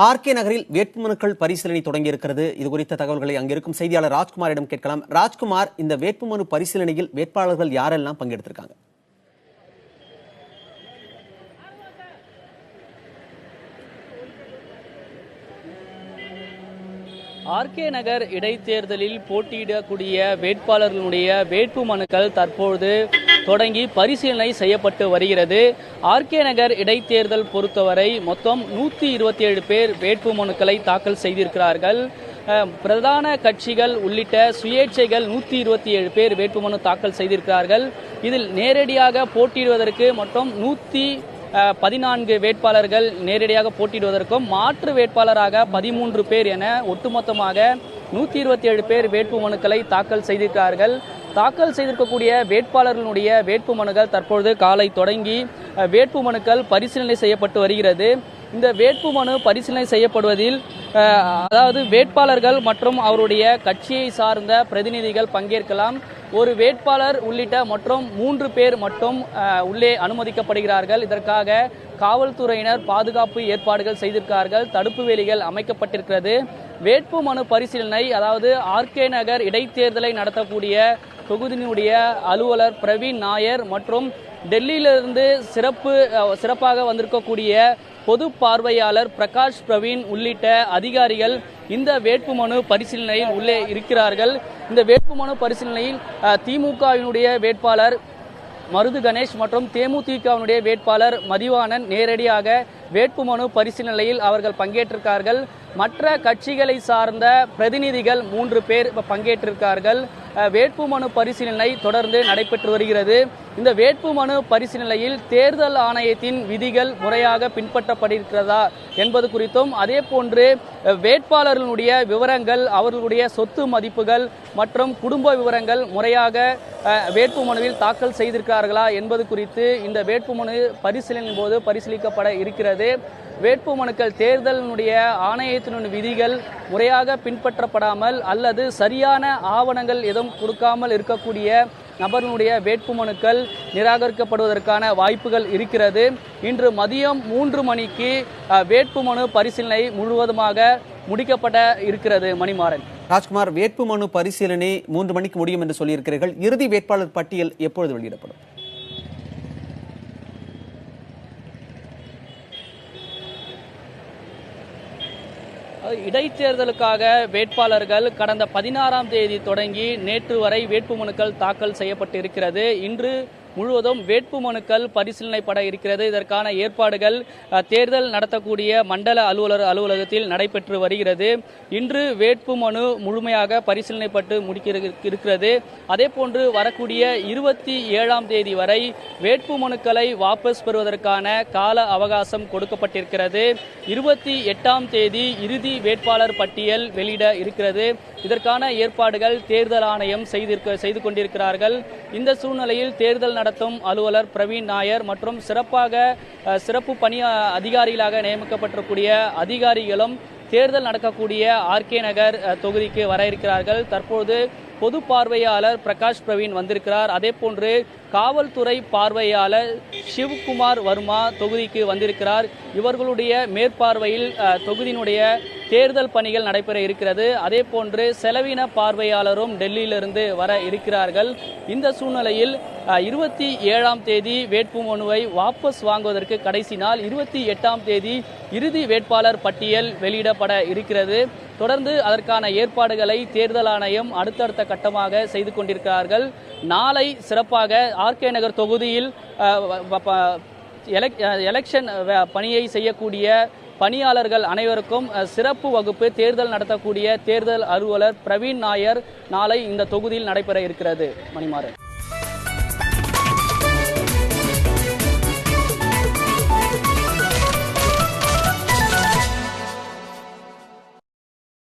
RK நகரில் வேட்புமனுக்கள் பரிசீலனை தொடங்கியிருக்கிறது. இது குறித்த தகவல்களை அங்கிருக்கும் செய்தியாளர் ராஜ்குமாரிடம் கேட்கலாம். ராஜ்குமார், இந்த வேட்புமனு பரிசீலனையில் வேட்பாளர்கள் யாரெல்லாம் பங்கெடுத்திருக்காங்க? ஆர்கே நகர் இடைத்தேர்தலில் போட்டியிடக்கூடிய வேட்பாளர்களுடைய வேட்புமனுக்கள் தற்போது தொடங்கி பரிசீலனை செய்யப்பட்டு வருகிறது. ஆர்கே நகர் இடைத்தேர்தல் பொறுத்தவரை மொத்தம் 127 பேர் வேட்புமனுக்களை தாக்கல் செய்திருக்கிறார்கள். பிரதான கட்சிகள் உள்ளிட்ட சுயேட்சைகள் 127 பேர் வேட்புமனு தாக்கல் செய்திருக்கிறார்கள். இதில் நேரடியாக போட்டியிடுவதற்கு மொத்தம் 114 வேட்பாளர்கள் நேரடியாக போட்டியிடுவதற்கும் மாற்று வேட்பாளராக 13 பேர் என ஒட்டுமொத்தமாக 127 பேர் வேட்புமனுக்களை தாக்கல் செய்திருக்கிறார்கள். தாக்கல் செய்திருக்கக்கூடிய வேட்பாளர்களுடைய வேட்புமனுக்கள் தற்பொழுது காலை தொடங்கி வேட்புமனுக்கள் பரிசீலனை செய்யப்பட்டு வருகிறது. இந்த வேட்புமனு பரிசீலனை செய்யப்படுவதில் அதாவது வேட்பாளர்கள் மற்றும் அவருடைய கட்சியை சார்ந்த பிரதிநிதிகள் பங்கேற்கலாம். ஒரு வேட்பாளர் உள்ளிட்ட மற்றும் 3 பேர் மட்டும் உள்ளே அனுமதிக்கப்படுகிறார்கள். இதற்காக காவல்துறையினர் பாதுகாப்பு ஏற்பாடுகள் செய்திருக்கிறார்கள். தடுப்பு வேலிகள் அமைக்கப்பட்டிருக்கிறது. வேட்புமனு பரிசீலனை, அதாவது ஆர்கே நகர் இடைத்தேர்தலை நடத்தக்கூடிய தொகுதியினுடைய அலுவலர் பிரவீன் நாயர் மற்றும் டெல்லியிலிருந்து சிறப்பாக வந்திருக்கக்கூடிய பொது பார்வையாளர் பிரகாஷ் பிரவீன் உள்ளிட்ட அதிகாரிகள் இந்த வேட்புமனு பரிசீலனையில் உள்ளே இருக்கிறார்கள். இந்த வேட்புமனு பரிசீலனையில் திமுகவினுடைய வேட்பாளர் மருது கணேஷ் மற்றும் தேமுதிகவினுடைய வேட்பாளர் மதிவாணன் நேரடியாக வேட்புமனு பரிசீலனையில் அவர்கள் பங்கேற்றிருக்கார்கள். மற்ற கட்சிகளை சார்ந்த பிரதிநிதிகள் 3 பேர் பங்கேற்றிருக்கார்கள். வேட்புமனு பரிசீலனை தொடர்ந்து நடைபெற்று வருகிறது. இந்த வேட்புமனு பரிசீலனையில் தேர்தல் ஆணையத்தின் விதிகள் முறையாக பின்பற்றப்பட்டிருக்கிறதா என்பது குறித்தும், அதே போன்று வேட்பாளர்களுடைய விவரங்கள், அவர்களுடைய சொத்து மதிப்புகள் மற்றும் குடும்ப விவரங்கள் முறையாக வேட்புமனுவில் தாக்கல் செய்திருக்கிறார்களா என்பது குறித்து இந்த வேட்புமனு பரிசீலனையின் போது பரிசீலிக்கப்பட இருக்கிறது. வேட்புமனுக்கள் தேர்தலினுடைய ஆணையத்தினுடைய விதிகள் முறையாக பின்பற்றப்படாமல் அல்லது சரியான ஆவணங்கள் எதுவும் கொடுக்காமல் இருக்கக்கூடிய நபர்களுடைய வேட்புமனுக்கள் நிராகரிக்கப்படுவதற்கான வாய்ப்புகள் இருக்கிறது. இன்று மதியம் 3 மணிக்கு வேட்புமனு பரிசீலனை முழுவதுமாக முடிக்கப்பட இருக்கிறது. மணிமாறன். ராஜ்குமார், வேட்புமனு பரிசீலனை 3 மணிக்கு முடியும் என்று சொல்லியிருக்கிறீர்கள். இறுதி வேட்பாளர் பட்டியல் எப்பொழுது வெளியிடப்படும்? இடைத்தேர்தலுக்காக வேட்பாளர்கள் கடந்த 16ஆம் தேதி தொடங்கி நேற்று வரை வேட்புமனுக்கள் தாக்கல் செய்யப்பட்டு இருக்கிறது. இன்று முழுவதும் வேட்புமனுக்கள் பரிசீலனைப்பட இருக்கிறது. இதற்கான ஏற்பாடுகள் தேர்தல் நடத்தக்கூடிய மண்டல அலுவலகத்தில் நடைபெற்று வருகிறது. இன்று வேட்புமனு முழுமையாக பரிசீலனைப்பட்டு இருக்கிறது. அதே போன்று வரக்கூடிய 27ஆம் தேதி வரை வேட்புமனுக்களை வாபஸ் பெறுவதற்கான கால அவகாசம் கொடுக்கப்பட்டிருக்கிறது. 28ஆம் தேதி இறுதி வேட்பாளர் பட்டியல் வெளியிட இருக்கிறது. இதற்கான ஏற்பாடுகள் தேர்தல் ஆணையம் செய்து கொண்டிருக்கிறார்கள். இந்த சூழ்நிலையில் தேர்தல் நடத்தும் அலுவலர் பிரவீன் நாயர் மற்றும் சிறப்பு பணி அதிகாரிகளாக நியமிக்கப்பட்டிருக்கூடிய அதிகாரிகளும் தேர்தல் நடக்கக்கூடிய ஆர்கே நகர் தொகுதிக்கு வர இருக்கிறார்கள். தற்போது பொது பார்வையாளர் பிரகாஷ் பிரவீன் வந்திருக்கிறார். அதே போன்று காவல்துறை பார்வையாளர் சிவ்குமார் வர்மா தொகுதிக்கு வந்திருக்கிறார். இவர்களுடைய மேற்பார்வையில் தொகுதியினுடைய தேர்தல் பணிகள் நடைபெற இருக்கிறது. அதே போன்று செலவின பார்வையாளரும் டெல்லியிலிருந்து வர இருக்கிறார்கள். இந்த சூழ்நிலையில் 27ஆம் தேதி வேட்புமனுவை வாபஸ் வாங்குவதற்கு கடைசி நாள். 28ஆம் தேதி இறுதி வேட்பாளர் பட்டியல் வெளியிடப்பட இருக்கிறது. தொடர்ந்து அதற்கான ஏற்பாடுகளை தேர்தல் ஆணையம் அடுத்தடுத்த கட்டமாக செய்து கொண்டிருக்கிறார்கள். நாளை சிறப்பாக ஆர்கே நகர் தொகுதியில் எலெக்ஷன் பணியை செய்யக்கூடிய பணியாளர்கள் அனைவருக்கும் சிறப்பு வகுப்பு தேர்தல் நடத்தக்கூடிய தேர்தல் அலுவலர் பிரவீன் நாயர் நாளை இந்த தொகுதியில் நடைபெற இருக்கிறது. மணிமாறன்.